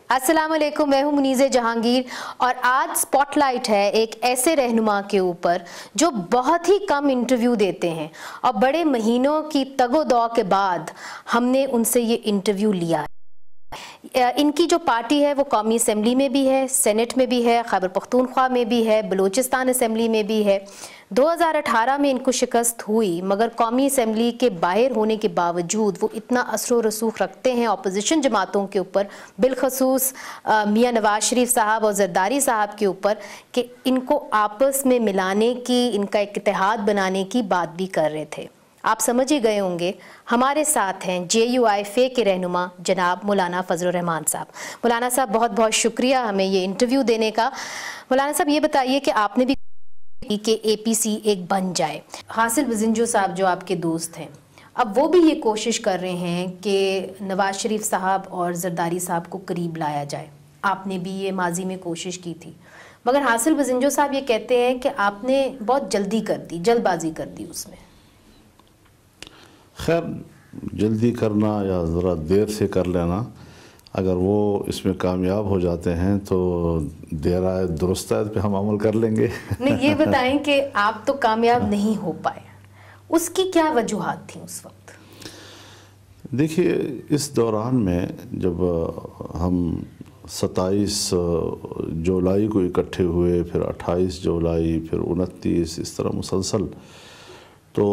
السلام علیکم، میں ہوں منیز جہانگیر اور آج سپاٹ لائٹ ہے ایک ایسے رہنما کے اوپر جو بہت ہی کم انٹرویو دیتے ہیں اور بڑے مہینوں کی تگ و دو کے بعد ہم نے ان سے یہ انٹرویو لیا ہے۔ ان کی جو پارٹی ہے وہ قومی اسمبلی میں بھی ہے، سینٹ میں بھی ہے، خیبر پختونخوا میں بھی ہے، بلوچستان اسمبلی میں بھی ہے۔ 2018 میں ان کو شکست ہوئی مگر قومی اسمبلی کے باہر ہونے کے باوجود وہ اتنا اثر و رسوخ رکھتے ہیں اپوزیشن جماعتوں کے اوپر، بالخصوص میاں نواز شریف صاحب اور زرداری صاحب کے اوپر، کہ ان کو آپس میں ملانے کی، ان کا ایک اتحاد بنانے کی بات بھی کر رہے تھے۔ آپ سمجھ ہی گئے ہوں گے ہمارے ساتھ ہیں JUI کے رہنما جناب مولانا فضل الرحمان صاحب۔ مولانا صاحب بہت بہت شکریہ ہمیں یہ انٹرویو دینے کا۔ مولانا صاحب یہ بتائیے کہ آپ نے بھی کہ APC ایک بن جائے، حاصل بزنجو صاحب جو آپ کے دوست ہیں اب وہ بھی یہ کوشش کر رہے ہیں کہ نواز شریف صاحب اور زرداری صاحب کو قریب لایا جائے، آپ نے بھی یہ ماضی میں کوشش کی تھی، مگر حاصل بزنجو صاحب یہ کہتے ہیں کہ آپ نے بہت جلدی کر دی، جلد بازی کر دی اس میں۔ خیر، جلدی کرنا یا ذرا دیر سے کر لینا، اگر وہ اس میں کامیاب ہو جاتے ہیں تو دیر آئے درست آئے پہ ہم عمل کر لیں گے۔ نہیں، یہ بتائیں کہ آپ تو کامیاب نہیں ہو پائے، اس کی کیا وجوہات تھیں اس وقت؟ دیکھیے، اس دوران میں جب ہم 27 جولائی کو اکٹھے ہوئے، پھر 28 جولائی، پھر 29، اس طرح مسلسل، تو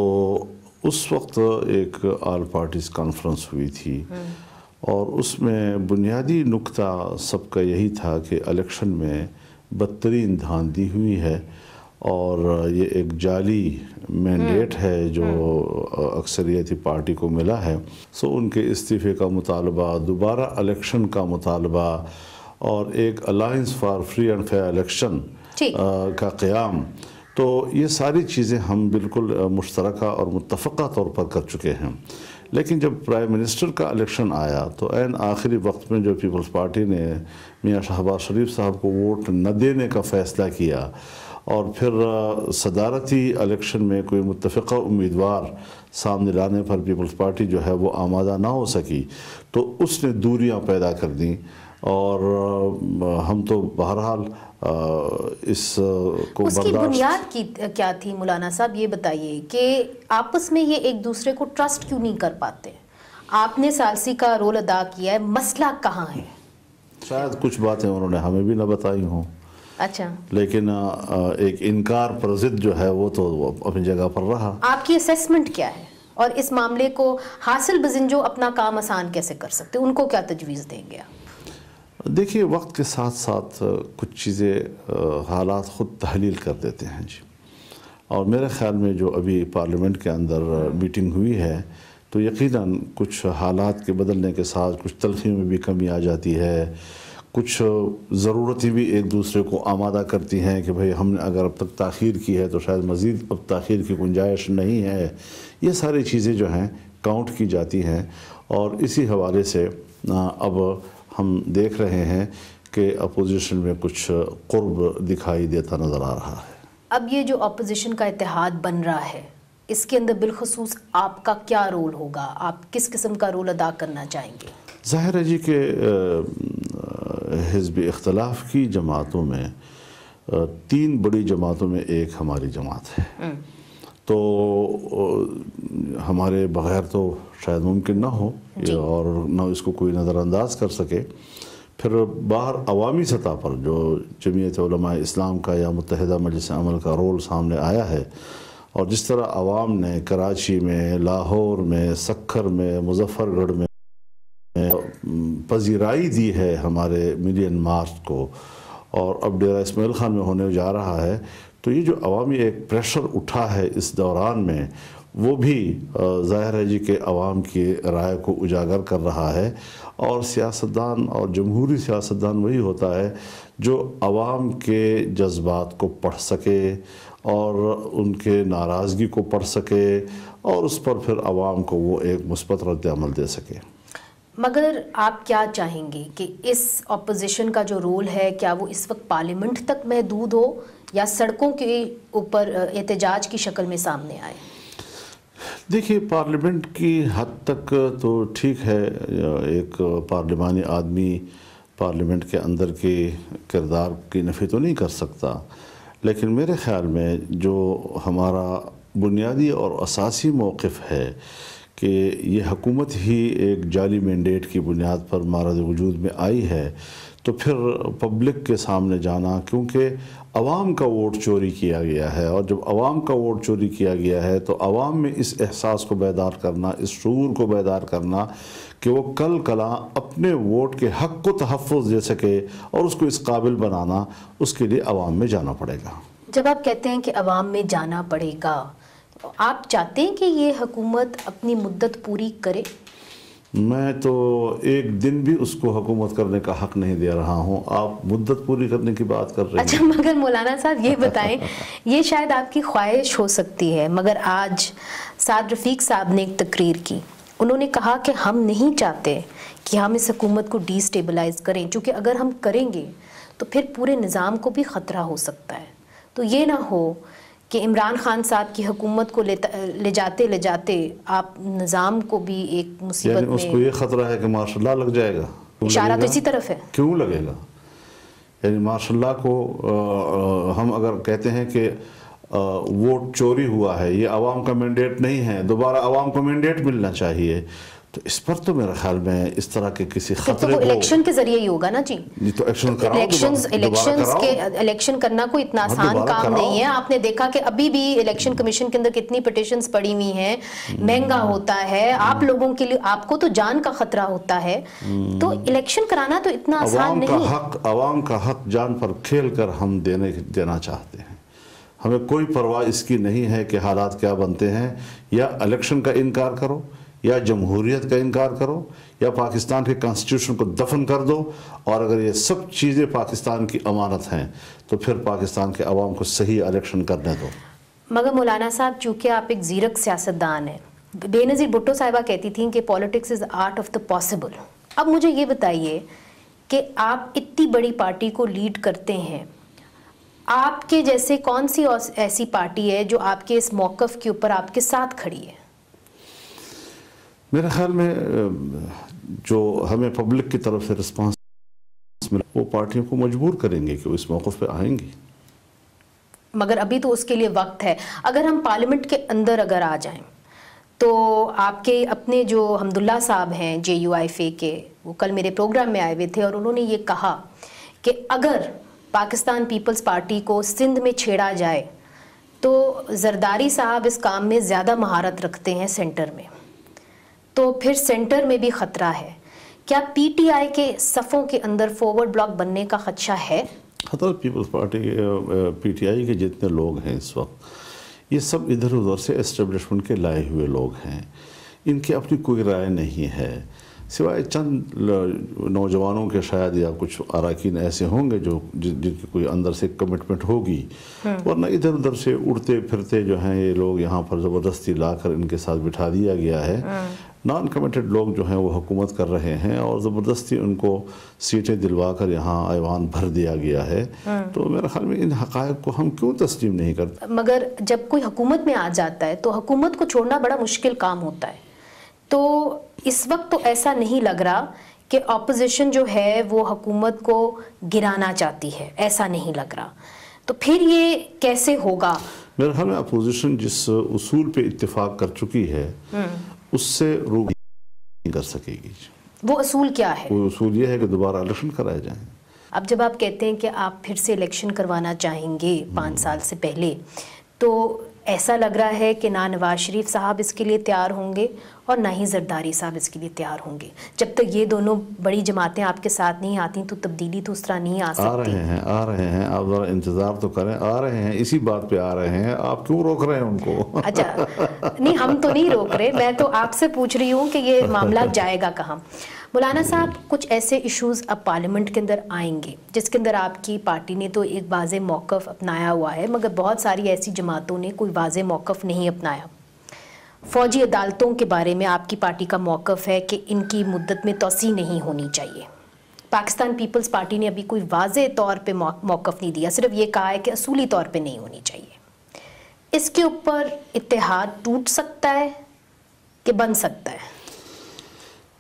اس وقت ایک آل پارٹیز کانفرنس ہوئی تھی اور اس میں بنیادی نکتہ سب کا یہی تھا کہ الیکشن میں بدترین دھاندلی ہوئی ہے اور یہ ایک جعلی مینڈیٹ ہے جو اکثریتی پارٹی کو ملا ہے، سو ان کے استعفے کا مطالبہ، دوبارہ الیکشن کا مطالبہ اور ایک alliance for free and fair election کا قیام، تو یہ ساری چیزیں ہم بالکل مشترکہ اور متفقہ طور پر کر چکے ہیں۔ لیکن جب پرائم منسٹر کا الیکشن آیا تو عین آخری وقت میں جو پیپلز پارٹی نے میاں شہباز شریف صاحب کو ووٹ نہ دینے کا فیصلہ کیا اور پھر صدارتی الیکشن میں کوئی متفقہ امیدوار سامنے لانے پر پیپلز پارٹی جو ہے وہ آمادہ نہ ہو سکی، تو اس نے دوریاں پیدا کر دیں اور ہم تو بہرحال اس کو اس کی بنیاد کی کیا تھی مولانا صاحب؟ یہ بتائیے کہ آپس میں یہ ایک دوسرے کو ٹرسٹ کیوں نہیں کر پاتے؟ آپ نے ثالثی کا رول ادا کیا ہے، مسئلہ کہاں ہے؟ شاید کچھ باتیں انہوں نے ہمیں بھی نہ بتائی ہوں، اچھا، لیکن ایک انکار پر ضد جو ہے وہ تو اپنی جگہ پر رہا۔ آپ کی اسیسمنٹ کیا ہے اور اس معاملے کو حاصل بزنجو اپنا کام آسان کیسے کر سکتے، ان کو کیا تجویز دیں گے؟ دیکھیے، وقت کے ساتھ ساتھ کچھ چیزیں حالات خود تحلیل کر دیتے ہیں جی، اور میرے خیال میں جو ابھی پارلیمنٹ کے اندر میٹنگ ہوئی ہے تو یقیناً کچھ حالات کے بدلنے کے ساتھ کچھ تلخیوں میں بھی کمی آ جاتی ہے، کچھ ضرورتیں بھی ایک دوسرے کو آمادہ کرتی ہیں کہ بھئی ہم نے اگر اب تک تاخیر کی ہے تو شاید مزید اب تاخیر کی گنجائش نہیں ہے، یہ ساری چیزیں جو ہیں کاؤنٹ کی جاتی ہیں، اور اسی حوالے سے اب ہم دیکھ رہے ہیں کہ اپوزیشن میں کچھ قرب دکھائی دیتا نظر آ رہا ہے۔ اب یہ جو اپوزیشن کا اتحاد بن رہا ہے، اس کے اندر بالخصوص آپ کا کیا رول ہوگا؟ آپ کس قسم کا رول ادا کرنا چاہیں گے؟ ظاہر ہے جی کہ حزب اختلاف کی جماعتوں میں 3 بڑی جماعتوں میں ایک ہماری جماعت ہے، تو ہمارے بغیر تو شاید ممکن نہ ہو اور نہ اس کو کوئی نظر انداز کر سکے۔ پھر باہر عوامی سطح پر جو جمعیت علماء اسلام کا یا متحدہ مجلس عمل کا رول سامنے آیا ہے، اور جس طرح عوام نے کراچی میں، لاہور میں، سکھر میں، مظفر گڑھ میں پذیرائی دی ہے ہمارے ملین مارچ کو، اور اب ڈیرہ اسماعیل خان میں ہونے جا رہا ہے، تو یہ جو عوامی ایک پریشر اٹھا ہے اس دوران میں، وہ بھی ظاہر ہے جی کہ عوام کی رائے کو اجاگر کر رہا ہے، اور سیاستدان اور جمہوری سیاستدان وہی ہوتا ہے جو عوام کے جذبات کو پڑھ سکے اور ان کے ناراضگی کو پڑھ سکے اور اس پر پھر عوام کو وہ ایک مثبت رد عمل دے سکے۔ مگر آپ کیا چاہیں گے کہ اس اپوزیشن کا جو رول ہے کیا وہ اس وقت پارلیمنٹ تک محدود ہو یا سڑکوں کے اوپر احتجاج کی شکل میں سامنے آئے؟ دیکھیے، پارلیمنٹ کی حد تک تو ٹھیک ہے، ایک پارلیمانی آدمی پارلیمنٹ کے اندر کے کردار کی نفی تو نہیں کر سکتا، لیکن میرے خیال میں جو ہمارا بنیادی اور اساسی موقف ہے کہ یہ حکومت ہی ایک جعلی مینڈیٹ کی بنیاد پر مارد وجود میں آئی ہے، تو پھر پبلک کے سامنے جانا، کیونکہ عوام کا ووٹ چوری کیا گیا ہے، اور جب عوام کا ووٹ چوری کیا گیا ہے تو عوام میں اس احساس کو بیدار کرنا، اس شعور کو بیدار کرنا کہ وہ کل کلاں اپنے ووٹ کے حق کو تحفظ دے سکے اور اس کو اس قابل بنانا، اس کے لیے عوام میں جانا پڑے گا۔ جب آپ کہتے ہیں کہ عوام میں جانا پڑے گا، آپ چاہتے ہیں کہ یہ حکومت اپنی مدت پوری کرے؟ میں تو ایک دن بھی اس کو حکومت کرنے کا حق نہیں دے رہا ہوں، آپ مدت پوری کرنے کی بات کر رہے ہیں۔ اچھا، مگر مولانا صاحب یہ بتائیں، یہ شاید آپ کی خواہش ہو سکتی ہے، مگر آج سعد رفیق صاحب نے ایک تقریر کی، انہوں نے کہا کہ ہم نہیں چاہتے کہ ہم اس حکومت کو ڈی سٹیبلائز کریں، چونکہ اگر ہم کریں گے تو پھر پورے نظام کو بھی خطرہ ہو سکتا ہے۔ تو یہ نہ ہو کہ عمران خان صاحب کی حکومت کو لے جاتے آپ نظام کو بھی ایک مصیبت یعنی اس کو یہ خطرہ ہے کہ مارشل لا لگ جائے گا؟ اشارہ تو اسی طرف ہے۔ کیوں لگے گا؟ یعنی مارشل لا کو ہم اگر کہتے ہیں کہ ووٹ چوری ہوا ہے، یہ عوام کا مینڈیٹ نہیں ہے، دوبارہ عوام کو مینڈیٹ ملنا چاہیے، تو اس پر تو میرے خیال میں اس طرح کے کسی خطرے کو الیکشن کے ذریعے ہی ہوگا نا جی، تو الیکشن کرنا کوئی اتنا آسان کام نہیں ہے۔ آپ نے دیکھا کہ ابھی بھی الیکشن کمیشن کے اندر کتنی پٹیشنز پڑی ہوئی ہیں، مہنگا ہوتا ہے، آپ لوگوں کے لیے، آپ کو تو جان کا خطرہ ہوتا ہے، تو الیکشن کرانا تو اتنا آسان نہیں۔ عوام کا حق جان پر کھیل کر ہم دینا چاہتے ہیں، ہمیں کوئی پرواہ اس کی نہیں ہے کہ حالات کیا بنتے ہیں، یا الیکشن کا انکار کرو، یا جمہوریت کا انکار کرو، یا پاکستان کے کانسٹیٹیوشن کو دفن کر دو، اور اگر یہ سب چیزیں پاکستان کی امانت ہیں تو پھر پاکستان کے عوام کو صحیح الیکشن کرنے دو۔ مگر مولانا صاحب، چونکہ آپ ایک زیرک سیاستدان ہیں، بے نظیر بھٹو صاحبہ کہتی تھیں کہ politics is art of the possible. اب مجھے یہ بتائیے کہ آپ اتنی بڑی پارٹی کو لیڈ کرتے ہیں، آپ کے جیسے کون سی ایسی پارٹی ہے جو آپ کے اس موقف کے اوپر آپ کے ساتھ کھڑی ہے؟ میرے خیال میں جو ہمیں پبلک کی طرف سے رسپانس ملا، وہ پارٹیوں کو مجبور کریں گے کہ وہ اس موقف پہ آئیں گی۔ مگر ابھی تو اس کے لیے وقت ہے۔ اگر ہم پارلیمنٹ کے اندر اگر آ جائیں تو آپ کے اپنے جو حمداللہ صاحب ہیں JUIFA کے، وہ کل میرے پروگرام میں آئے ہوئے تھے، اور انہوں نے یہ کہا کہ اگر پاکستان پیپلز پارٹی کو سندھ میں چھیڑا جائے تو زرداری صاحب اس کام میں زیادہ مہارت رکھتے ہیں سینٹر میں، تو پھر سینٹر میں بھی خطرہ ہے۔ کیا PTI کے صفوں کے اندر فارورڈ بلاک بننے کا خدشہ ہے؟ حضرت پیپلز پارٹی PTI کے جتنے لوگ ہیں اس وقت، یہ سب ادھر ادھر سے اسٹیبلشمنٹ کے لائے ہوئے لوگ ہیں، ان کی اپنی کوئی رائے نہیں ہے، سوائے چند نوجوانوں کے شاید، یا کچھ اراکین ایسے ہوں گے جن کی کوئی اندر سے کمٹمنٹ ہوگی، ورنہ ادھر ادھر سے اڑتے پھرتے جو ہیں یہ لوگ یہاں پر زبردستی لا کر ان کے ساتھ بٹھا دیا گیا ہے۔ نان کمیٹڈ لوگ جو ہیں وہ حکومت کر رہے ہیں، اور زبردستی ان کو سیٹیں دلوا کر یہاں ایوان بھر دیا گیا ہے، تو میرے خیال میں ان حقائق کو ہم کیوں تسلیم نہیں کرتے؟ مگر جب کوئی حکومت میں آ جاتا ہے تو حکومت کو چھوڑنا بڑا مشکل کام ہوتا ہے، تو اس وقت تو ایسا نہیں لگ رہا کہ اپوزیشن جو ہے وہ حکومت کو گرانا چاہتی ہے، ایسا نہیں لگ رہا، تو پھر یہ کیسے ہوگا؟ میرے خیال میں اپوزیشن جس اصول پہ اتفاق کر چکی ہے اس سے روک نہیں کر سکے گی۔ وہ اصول کیا ہے؟ وہ اصول یہ ہے کہ دوبارہ الیکشن کرائے جائیں۔ اب جب آپ کہتے ہیں کہ آپ پھر سے الیکشن کروانا چاہیں گے 5 سال سے پہلے، تو ایسا لگ رہا ہے کہ نہ نواز شریف صاحب اس کے لیے تیار ہوں گے اور نہ ہی زرداری صاحب اس کے لیے تیار ہوں گے۔ جب تک یہ دونوں بڑی جماعتیں آپ کے ساتھ نہیں آتی تو تبدیلی تو اس طرح نہیں آ سکتی۔ آ رہے ہیں، آپ ذرا انتظار تو کریں، آ رہے ہیں، اسی بات پہ آ رہے ہیں، آپ کیوں روک رہے ہیں ان کو؟ اچھا نہیں، ہم تو نہیں روک رہے، میں تو آپ سے پوچھ رہی ہوں کہ یہ معاملہ جائے گا کہاں۔ مولانا صاحب، کچھ ایسے ایشوز اب پارلیمنٹ کے اندر آئیں گے جس کے اندر آپ کی پارٹی نے تو ایک واضح موقف اپنایا ہوا ہے، مگر بہت ساری ایسی جماعتوں نے کوئی واضح موقف نہیں اپنایا۔ فوجی عدالتوں کے بارے میں آپ کی پارٹی کا موقف ہے کہ ان کی مدت میں توسیع نہیں ہونی چاہیے۔ پاکستان پیپلز پارٹی نے ابھی کوئی واضح طور پہ موقف نہیں دیا، صرف یہ کہا ہے کہ اصولی طور پہ نہیں ہونی چاہیے۔ اس کے اوپر اتحاد ٹوٹ سکتا ہے کہ بن سکتا ہے؟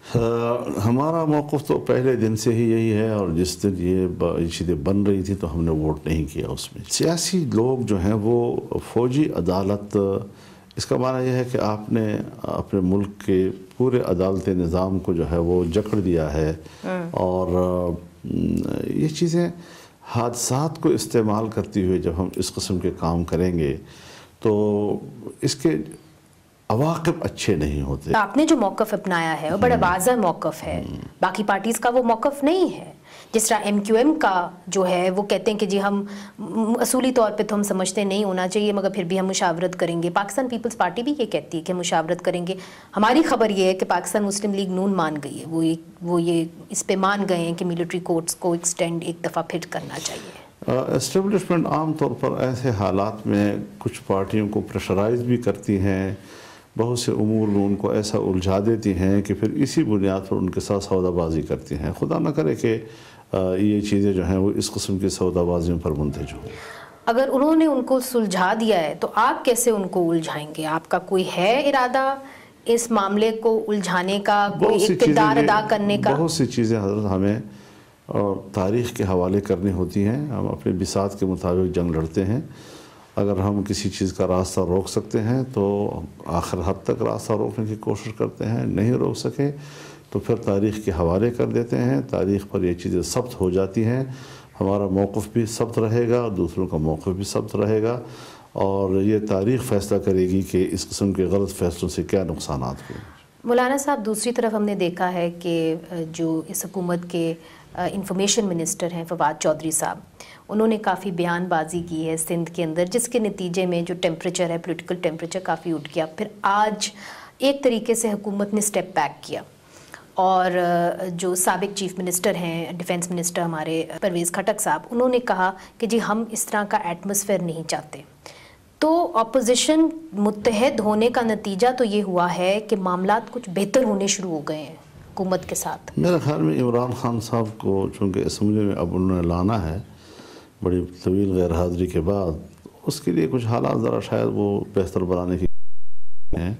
ہمارا موقف تو پہلے دن سے ہی یہی ہے، اور جس دن یہ چیزیں بن رہی تھی تو ہم نے ووٹ نہیں کیا اس میں۔ سیاسی لوگ جو ہیں وہ فوجی عدالت، اس کا معنی یہ ہے کہ آپ نے اپنے ملک کے پورے عدالتی نظام کو جو ہے وہ جکڑ دیا ہے، اور یہ چیزیں حادثات کو استعمال کرتی ہوئے جب ہم اس قسم کے کام کریں گے تو اس کے عواقب اچھے نہیں ہوتے۔ آپ نے جو موقف اپنایا ہے وہ بڑا واضح موقف ہے، باقی پارٹیز کا وہ موقف نہیں ہے۔ جس طرح ایم کیو ایم کا جو ہے وہ کہتے ہیں کہ جی ہم اصولی طور پہ تو ہم سمجھتے نہیں ہونا چاہیے مگر پھر بھی ہم مشاورت کریں گے۔ پاکستان پیپلز پارٹی بھی یہ کہتی ہے کہ مشاورت کریں گے۔ ہماری خبر یہ ہے کہ پاکستان مسلم لیگ نون مان گئی ہے، وہ یہ اس پہ مان گئے ہیں کہ ملٹری کورٹس کو ایکسٹینڈ ایک دفعہ پھر کرنا چاہیے۔ اسٹیبلشمنٹ عام طور پر ایسے حالات میں کچھ پارٹیوں کو پریشرائز بھی کرتی ہیں، بہت سے امور میں ان کو ایسا الجھا دیتی ہیں کہ پھر اسی بنیاد پر ان کے ساتھ سودا بازی کرتی ہیں۔ خدا نہ کرے کہ یہ چیزیں جو ہیں وہ اس قسم کی سودا بازیوں پر منتج ہوں۔ اگر انہوں نے ان کو سلجھا دیا ہے تو آپ کیسے ان کو الجھائیں گے؟ آپ کا کوئی ہے ارادہ اس معاملے کو الجھانے کا، کوئی اقتدار ادا کرنے کا؟ بہت سی چیزیں حضرت ہمیں تاریخ کے حوالے کرنی ہوتی ہیں۔ ہم اپنے بساط کے مطابق جنگ لڑتے ہیں۔ اگر ہم کسی چیز کا راستہ روک سکتے ہیں تو آخر حد تک راستہ روکنے کی کوشش کرتے ہیں، نہیں روک سکے تو پھر تاریخ کے حوالے کر دیتے ہیں۔ تاریخ پر یہ چیزیں ثبت ہو جاتی ہیں، ہمارا موقف بھی ثبت رہے گا، دوسروں کا موقف بھی ثبت رہے گا، اور یہ تاریخ فیصلہ کرے گی کہ اس قسم کے غلط فیصلوں سے کیا نقصانات ہوئے۔ مولانا صاحب، دوسری طرف ہم نے دیکھا ہے کہ جو اس حکومت کے انفارمیشن منسٹر ہیں فواد چودھری صاحب، انہوں نے کافی بیان بازی کی ہے سندھ کے اندر، جس کے نتیجے میں جو ٹیمپریچر ہے، پولیٹیکل ٹیمپریچر کافی اٹھ گیا۔ پھر آج ایک طریقے سے حکومت نے سٹیپ بیک کیا، اور جو سابق چیف منسٹر ہیں، ڈیفنس منسٹر ہمارے پرویز خٹک صاحب، انہوں نے کہا کہ جی ہم اس طرح کا ایٹماسفیئر نہیں چاہتے۔ تو اپوزیشن متحد ہونے کا نتیجہ تو یہ ہوا ہے کہ معاملات کچھ بہتر ہونے شروع ہو گئے ہیں حکومت کے ساتھ۔ میرے خیال میں عمران خان صاحب کو چونکہ اسمبلی میں اب انہوں نے لانا ہے بڑی طویل غیر حاضری کے بعد، اس کے لیے کچھ حالات ذرا شاید وہ بہتر بنانے کی ہیں،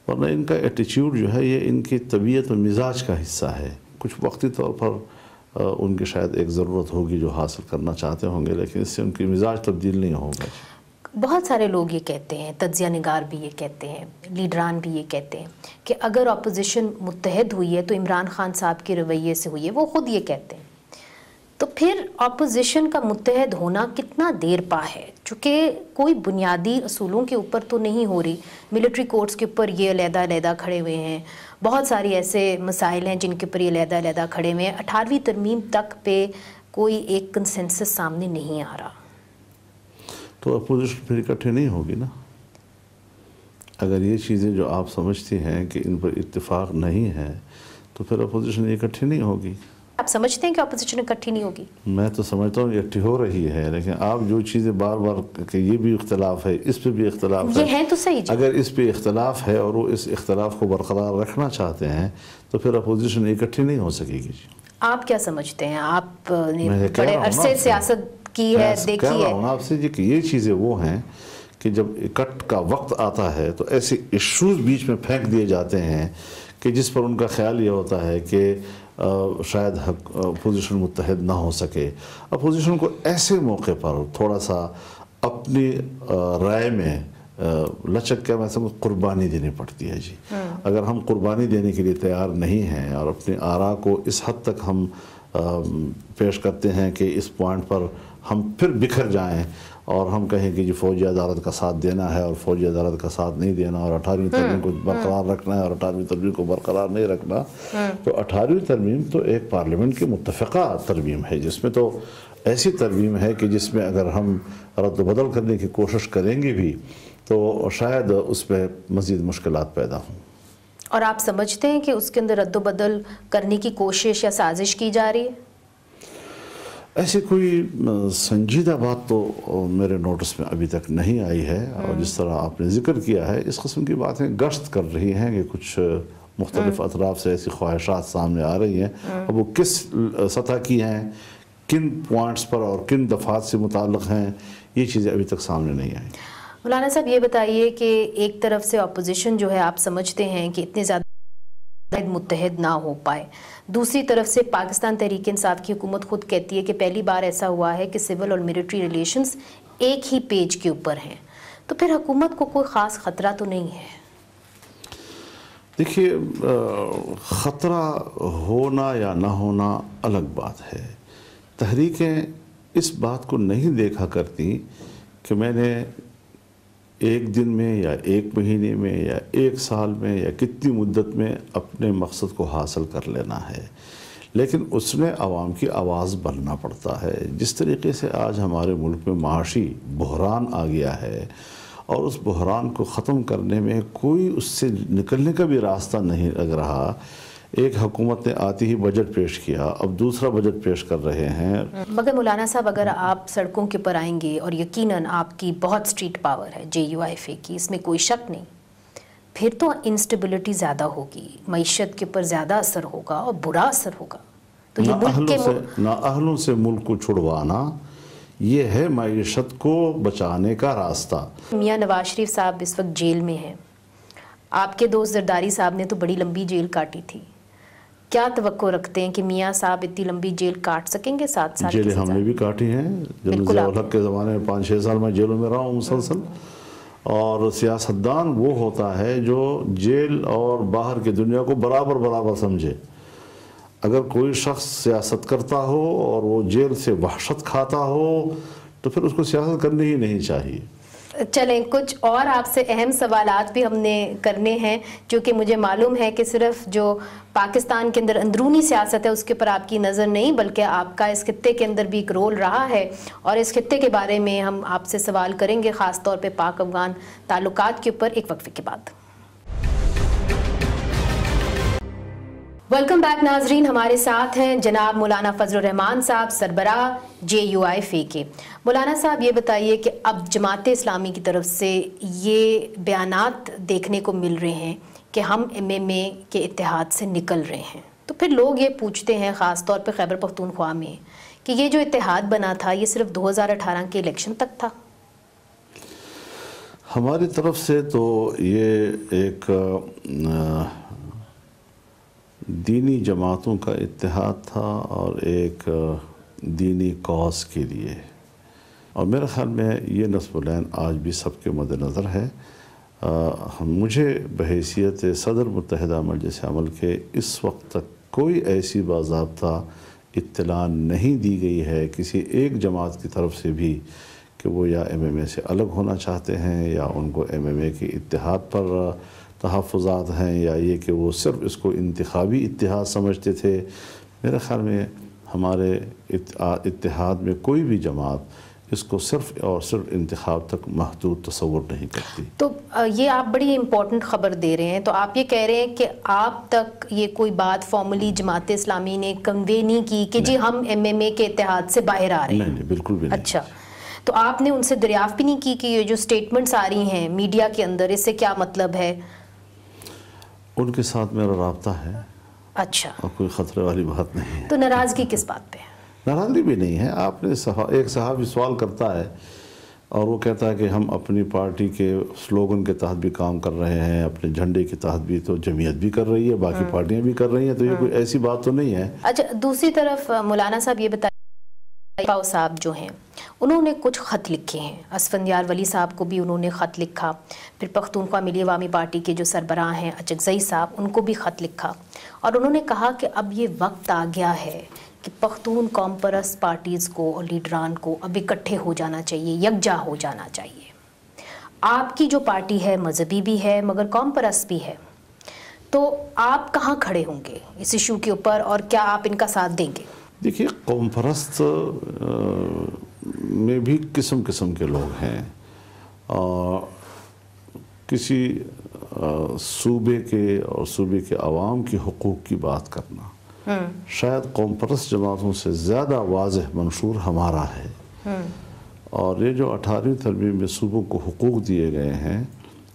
ورنہ ان کا ایٹیچیوڈ جو ہے یہ ان کی طبیعت و مزاج کا حصہ ہے۔ کچھ وقتی طور پر ان کی شاید ایک ضرورت ہوگی جو حاصل کرنا چاہتے ہوں گے، لیکن اس سے ان کی مزاج تبدیل نہیں ہوگا۔ بہت سارے لوگ یہ کہتے ہیں، تجزیہ نگار بھی یہ کہتے ہیں، لیڈران بھی یہ کہتے ہیں کہ اگر اپوزیشن متحد ہوئی ہے تو عمران خان صاحب کے رویے سے ہوئی ہے، وہ خود یہ کہتے ہیں۔ تو پھر اپوزیشن کا متحد ہونا کتنا دیر پا ہے؟ چونکہ کوئی بنیادی اصولوں کے اوپر تو نہیں ہو رہی، ملٹری کورٹس کے اوپر یہ علیحدہ علیحدہ کھڑے ہوئے ہیں، بہت ساری ایسے مسائل ہیں جن کے اوپر یہ علیحدہ علیحدہ کھڑے ہوئے ہیں، 18ویں ترمیم تک پہ کوئی ایک کنسنسس سامنے نہیں آ رہا۔ تو اپوزیشن پھر اکٹھے نہیں ہوگی نا۔ اگر یہ چیزیں جو آپ سمجھتی ہیں کہ ان پر اتفاق نہیں ہے تو پھر اپوزیشن اکٹھی نہیں ہوگی۔ آپ سمجھتے ہیں کہ اپوزیشن اکٹھی نہیں ہوگی؟ میں تو سمجھتا ہوں اکٹھی ہو رہی ہے، لیکن آپ جو چیزیں بار بار کہ یہ بھی اختلاف ہے، اس پہ بھی اختلاف ہے، یہ ہے تو صحیح جی۔ اگر اس پہ اختلاف ہے اور وہ اس اختلاف کو برقرار رکھنا چاہتے ہیں تو پھر اپوزیشن اکٹھی نہیں ہو سکے گی۔ آپ کیا سمجھتے ہیں؟ آپ نے بڑے عرصے سیاست کی ہے، دیکھی ہے۔ آپ سے جی کہ یہ چیزیں وہ ہیں کہ جب اکٹھ کا وقت آتا ہے تو ایسے ایشوز بیچ میں پھینک دیے جاتے ہیں کہ جس پر ان کا خیال یہ ہوتا ہے کہ شاید اپوزیشن متحد نہ ہو سکے۔ اپوزیشن کو ایسے موقع پر تھوڑا سا اپنی رائے میں لچک کے میں سمجھ قربانی دینی پڑتی ہے جی۔ اگر ہم قربانی دینے کے لیے تیار نہیں ہیں اور اپنی آراء کو اس حد تک ہم پیش کرتے ہیں کہ اس پوائنٹ پر ہم پھر بکھر جائیں اور ہم کہیں کہ جی فوجی عدالت کا ساتھ دینا ہے اور فوجی عدالت کا ساتھ نہیں دینا اور 18ویں ترمیم کو برقرار رکھنا ہے اور 18ویں ترمیم کو برقرار نہیں رکھنا، تو 18ویں ترمیم تو ایک پارلیمنٹ کی متفقہ ترمیم ہے، جس میں تو ایسی ترمیم ہے کہ جس میں اگر ہم رد و بدل کرنے کی کوشش کریں گے بھی تو شاید اس پہ مزید مشکلات پیدا ہوں۔ اور آپ سمجھتے ہیں کہ اس کے اندر رد و بدل کرنے کی کوشش یا سازش کی جا رہی ہے؟ ایسی کوئی سنجیدہ بات تو میرے نوٹس میں ابھی تک نہیں آئی ہے، اور جس طرح آپ نے ذکر کیا ہے اس قسم کی باتیں گشت کر رہی ہیں کہ کچھ مختلف اطراف سے ایسی خواہشات سامنے آ رہی ہیں، اب وہ کس سطح کی ہیں، کن پوائنٹس پر اور کن دفعات سے متعلق ہیں، یہ چیزیں ابھی تک سامنے نہیں آئیں۔ مولانا صاحب یہ بتائیے کہ ایک طرف سے اپوزیشن جو ہے آپ سمجھتے ہیں کہ اتنے زیادہ متحد نہ ہو پائے. دوسری طرف سے پاکستان تحریک انصاف کی حکومت خود کہتی ہے کہ پہلی بار ایسا ہوا ہے کہ سول اور ملٹری ریلیشنز ایک ہی پیج کے اوپر ہیں. تو پھر حکومت کو کوئی خاص خطرہ تو نہیں ہے؟ دیکھیے، خطرہ ہونا یا نہ ہونا الگ بات ہے. تحریکیں اس بات کو نہیں دیکھا کرتی کہ میں نے ایک دن میں یا ایک مہینے میں یا ایک سال میں یا کتنی مدت میں اپنے مقصد کو حاصل کر لینا ہے، لیکن اس میں عوام کی آواز بننا پڑتا ہے. جس طریقے سے آج ہمارے ملک میں معاشی بحران آ گیا ہے اور اس بحران کو ختم کرنے میں کوئی اس سے نکلنے کا بھی راستہ نہیں لگ رہا. ایک حکومت نے آتی ہی بجٹ پیش کیا، اب دوسرا بجٹ پیش کر رہے ہیں. مگر مولانا صاحب، اگر آپ سڑکوں کے پر آئیں گے اور یقیناً آپ کی بہت سٹریٹ پاور ہے JUIFA کی، اس میں کوئی شک نہیں، پھر تو انسٹیبلٹی زیادہ ہوگی، معیشت کے اوپر زیادہ اثر ہوگا اور برا اثر ہوگا. تو یہ ملک کے نااہلوں سے ملک کو چھڑوانا، یہ ہے معیشت کو بچانے کا راستہ. میاں نواز شریف صاحب اس وقت جیل میں ہیں. آپ کے دوست زرداری صاحب نے تو بڑی لمبی جیل کاٹی تھی. کیا توقع رکھتے ہیں کہ میاں صاحب اتنی لمبی جیل کاٹ سکیں گے؟ 7 سال جیلیں ہم نے بھی کاٹی ہیں. جب ضیاء الحق کے زمانے میں 5-6 سال میں جیلوں میں رہا ہوں مسلسل. اور سیاستدان وہ ہوتا ہے جو جیل اور باہر کی دنیا کو برابر سمجھے. اگر کوئی شخص سیاست کرتا ہو اور وہ جیل سے وحشت کھاتا ہو تو پھر اس کو سیاست کرنی ہی نہیں چاہیے. چلیں، کچھ اور آپ سے اہم سوالات بھی ہم نے کرنے ہیں، جو کہ مجھے معلوم ہے کہ صرف جو پاکستان کے اندر اندرونی سیاست ہے اس کے پر آپ کی نظر نہیں، بلکہ آپ کا اس خطے کے اندر بھی ایک رول رہا ہے، اور اس خطے کے بارے میں ہم آپ سے سوال کریں گے، خاص طور پہ پاک افغان تعلقات کے اوپر، ایک وقفے کے بعد. ویلکم بیک ناظرین، ہمارے ساتھ ہیں جناب مولانا فضل الرحمان صاحب، سربراہ JUIFA کے. مولانا صاحب، یہ بتائیے کہ اب جماعت اسلامی کی طرف سے یہ بیانات دیکھنے کو مل رہے ہیں کہ ہم MMA کے اتحاد سے نکل رہے ہیں، تو پھر لوگ یہ پوچھتے ہیں، خاص طور پہ خیبر پختونخوا میں، کہ یہ جو اتحاد بنا تھا یہ صرف 2018 کے الیکشن تک تھا؟ ہماری طرف سے تو یہ ایک دینی جماعتوں کا اتحاد تھا اور ایک دینی کاز کے لیے، اور میرے خیال میں یہ نصب العین آج بھی سب کے مد نظر ہے. مجھے بحیثیت صدر متحدہ مجلس عمل کے اس وقت تک کوئی ایسی باضابطہ اطلاع نہیں دی گئی ہے کسی ایک جماعت کی طرف سے بھی کہ وہ یا MMA سے الگ ہونا چاہتے ہیں یا ان کو MMA کے اتحاد پر تحفظات ہیں، یا یہ کہ وہ صرف اس کو انتخابی اتحاد سمجھتے تھے. میرے خیال میں ہمارے اتحاد میں کوئی بھی جماعت اس کو صرف اور صرف انتخاب تک محدود تصور نہیں کرتی. تو یہ آپ بڑی امپورٹنٹ خبر دے رہے ہیں. تو آپ یہ کہہ رہے ہیں کہ آپ تک یہ کوئی بات فارملی جماعت اسلامی نے کنوے نہیں کی کہ جی ہم MMA کے اتحاد سے باہر آ رہے ہیں؟ نہیں، بالکل بھی نہیں. اچھا، تو آپ نے ان سے دریافت بھی نہیں کی کہ یہ جو سٹیٹمنٹس آ رہی ہیں میڈیا کے اندر، اس سے کیا مطلب ہے؟ ان کے ساتھ میرا رابطہ ہے. اچھا، اور کوئی خطرے والی بات نہیں ہے. تو ناراضگی کس بات پہ ہے؟ ناراضگی بھی نہیں ہے. آپ نے ایک صحافی سوال کرتا ہے اور وہ کہتا ہے کہ ہم اپنی پارٹی کے سلوگن کے تحت بھی کام کر رہے ہیں، اپنے جھنڈے کے تحت بھی، تو جمعیت بھی کر رہی ہے، باقی پارٹیاں بھی کر رہی ہیں، تو یہ کوئی ایسی بات تو نہیں ہے. اچھا، دوسری طرف مولانا صاحب یہ بتائیں، صاحب جو ہیں انہوں نے کچھ خط لکھے ہیں، اسفندیار ولی صاحب کو بھی انہوں نے خط لکھا، پھر پختونخوا ملی عوامی پارٹی کے جو سربراہ ہیں اچکزئی صاحب، ان کو بھی خط لکھا، اور انہوں نے کہا کہ اب یہ وقت آ گیا ہے کہ پختون قوم پرست پارٹیز کو اور لیڈران کو اب اکٹھے ہو جانا چاہیے، یکجا ہو جانا چاہیے. آپ کی جو پارٹی ہے مذہبی بھی ہے مگر قوم پرست بھی ہے، تو آپ کہاں کھڑے ہوں گے اس ایشو کے اوپر، اور کیا آپ ان کا ساتھ دیں گے؟ دیکھیے، قوم پرست میں بھی قسم قسم کے لوگ ہیں. کسی صوبے کے اور صوبے کے عوام کی حقوق کی بات کرنا شاید قوم پرست جماعتوں سے زیادہ واضح منشور ہمارا ہے. اور یہ جو 18ویں ترمیم میں صوبوں کو حقوق دیے گئے ہیں،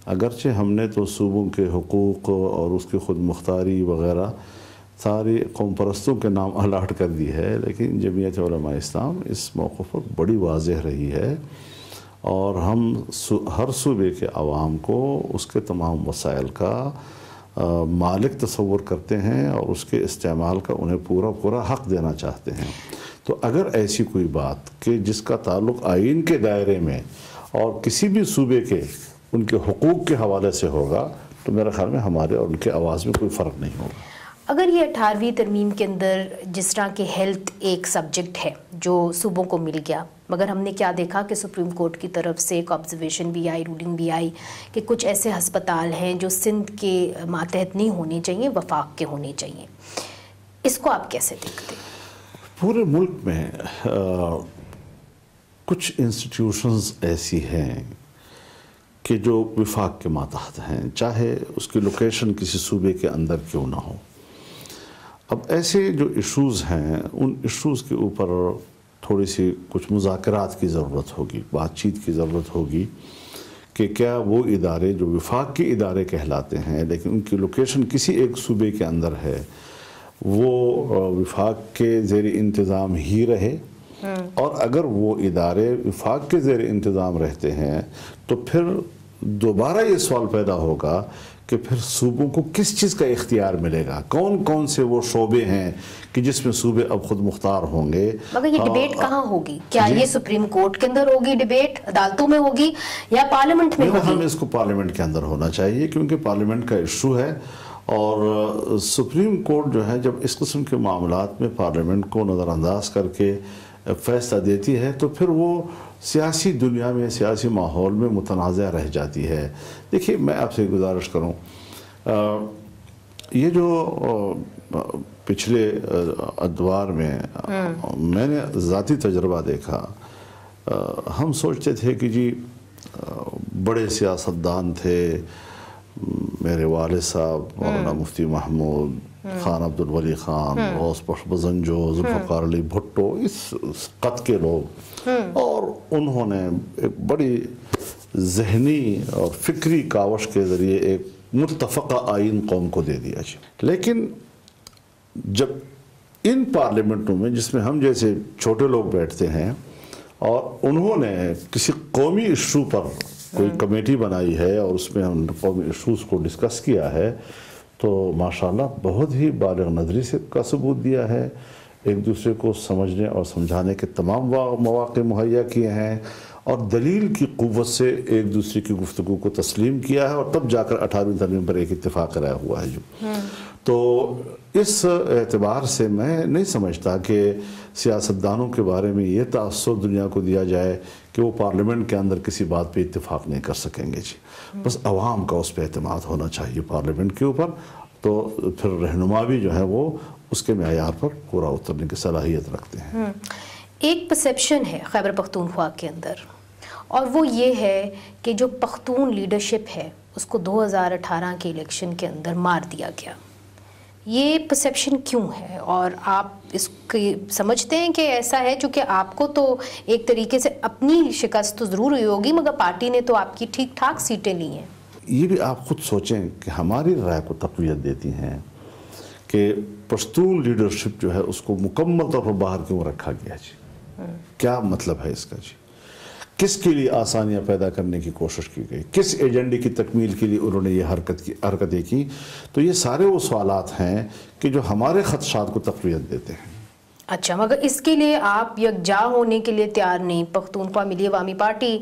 اگرچہ ہم نے تو صوبوں کے حقوق اور اس کی خود مختاری وغیرہ ساری قوم پرستوں کے نام الاٹ کر دی ہے، لیکن جمعیت علماء اسلام اس موقع پر بڑی واضح رہی ہے، اور ہم ہر صوبے کے عوام کو اس کے تمام وسائل کا مالک تصور کرتے ہیں اور اس کے استعمال کا انہیں پورا حق دینا چاہتے ہیں. تو اگر ایسی کوئی بات کہ جس کا تعلق آئین کے دائرے میں اور کسی بھی صوبے کے ان کے حقوق کے حوالے سے ہوگا تو میرے خیال میں ہمارے اور ان کے آواز میں کوئی فرق نہیں ہوگا. اگر یہ 18ویں ترمیم کے اندر جس طرح کہ ہیلتھ ایک سبجیکٹ ہے جو صوبوں کو مل گیا، مگر ہم نے کیا دیکھا کہ سپریم کورٹ کی طرف سے ایک آبزرویشن بھی آئی، رولنگ بھی آئی کہ کچھ ایسے ہسپتال ہیں جو سندھ کے ماتحت نہیں ہونے چاہیے، وفاق کے ہونے چاہیے. اس کو آپ کیسے دیکھتے ہیں؟ پورے ملک میں کچھ انسٹیٹیوشنز ایسی ہیں کہ جو وفاق کے ماتحت ہیں، چاہے اس کی لوکیشن کسی صوبے کے اندر کیوں نہ ہو. اب ایسے جو ایشوز ہیں ان ایشوز کے اوپر تھوڑی سی کچھ مذاکرات کی ضرورت ہوگی، بات چیت کی ضرورت ہوگی کہ کیا وہ ادارے جو وفاق کے ادارے کہلاتے ہیں لیکن ان کی لوکیشن کسی ایک صوبے کے اندر ہے وہ وفاق کے زیر انتظام ہی رہے، اور اگر وہ ادارے وفاق کے زیر انتظام رہتے ہیں تو پھر دوبارہ یہ سوال پیدا ہوگا کہ پھر صوبوں کو کس چیز کا اختیار ملے گا، کون کون سے وہ شعبے ہیں کہ جس میں صوبے اب خود مختار ہوں گے. مگر یہ ڈیبیٹ کہاں ہوگی؟ کیا یہ سپریم کورٹ کے اندر ہوگی ڈیبیٹ، عدالتوں میں ہوگی یا پارلیمنٹ میں ہوگی؟ ہمیں اس کو پارلیمنٹ کے اندر ہونا چاہیے کیونکہ پارلیمنٹ کا ایشو ہے، اور سپریم کورٹ جو ہے جب اس قسم کے معاملات میں پارلیمنٹ کو نظر انداز کر کے فیصلہ دیتی ہے تو پھر وہ سیاسی دنیا میں، سیاسی ماحول میں متنازع رہ جاتی ہے. دیکھیے میں آپ سے گزارش کروں، یہ جو پچھلے ادوار میں نے ذاتی تجربہ دیکھا، ہم سوچتے تھے کہ جی بڑے سیاستدان تھے، میرے والد صاحب مولانا مفتی محمود، خان عبدالولی خان، غوث بخش بزنجو، ذوالفقار علی بھٹو، اس قط کے لوگ، اور انہوں نے ایک بڑی ذہنی اور فکری کاوش کے ذریعے ایک متفقہ آئین قوم کو دے دیا. لیکن جب ان پارلیمنٹوں میں جس میں ہم جیسے چھوٹے لوگ بیٹھتے ہیں اور انہوں نے کسی قومی ایشو پر کوئی کمیٹی بنائی ہے اور اس میں ہم قومی ایشوز کو ڈسکس کیا ہے تو ماشاءاللہ بہت ہی بالغ نظری سے کا ثبوت دیا ہے، ایک دوسرے کو سمجھنے اور سمجھانے کے تمام مواقع مہیا کیے ہیں اور دلیل کی قوت سے ایک دوسرے کی گفتگو کو تسلیم کیا ہے، اور تب جا کر 18ویں ترمیم پر ایک اتفاق کرایا ہوا ہے. تو اس اعتبار سے میں نہیں سمجھتا کہ سیاستدانوں کے بارے میں یہ تاثر دنیا کو دیا جائے کہ وہ پارلیمنٹ کے اندر کسی بات پہ اتفاق نہیں کر سکیں گے. بس عوام کا اس پہ اعتماد ہونا چاہیے پارلیمنٹ کے اوپر، تو پھر رہنما بھی جو ہے وہ اس کے معیار پر پورا اترنے کی صلاحیت رکھتے ہیں. ایک پرسیپشن ہے خیبر پختونخوا کے اندر، اور وہ یہ ہے کہ جو پختون لیڈرشپ ہے اس کو 2018 کے الیکشن کے اندر مار دیا گیا. یہ پرسیپشن کیوں ہے، اور آپ اس کی سمجھتے ہیں کہ ایسا ہے چونکہ آپ کو تو ایک طریقے سے اپنی شکست تو ضرور ہوئی ہوگی مگر پارٹی نے تو آپ کی ٹھیک ٹھاک سیٹیں لی ہیں؟ یہ بھی آپ خود سوچیں کہ ہماری رائے کو تقویت دیتی ہیں کہ پشتون لیڈرشپ جو ہے اس کو مکمل طور پر باہر کیوں رکھا گیا. کیا مطلب ہے اس کا؟ کس کے لیے آسانیاں پیدا کرنے کی کوشش کی گئی، کس ایجنڈے کی تکمیل کے لیے انہوں نے یہ حرکتیں کی؟ تو یہ سارے وہ سوالات ہیں کہ جو ہمارے خدشات کو تقویت دیتے ہیں. اچھا، مگر اس کے لیے آپ یکجا ہونے کے لیے تیار نہیں؟ پختونخوا ملی عوامی پارٹی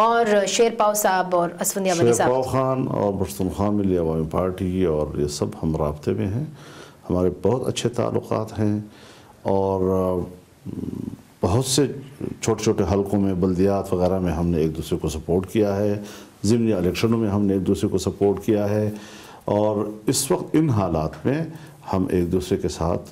اور شیرپاؤ صاحب اور اسفندیہ ولی صاحب، شیرپاؤ خان اور پختونخوا ملی عوامی پارٹی اور یہ سب ہم رابطے میں ہیں، ہمارے بہت اچھے تعلقات ہیں، اور بہت سے چھوٹے چھوٹے حلقوں میں، بلدیات وغیرہ میں ہم نے ایک دوسرے کو سپورٹ کیا ہے، ضمنی الیکشنوں میں ہم نے ایک دوسرے کو سپورٹ کیا ہے، اور اس وقت ان حالات میں ہم ایک دوسرے کے ساتھ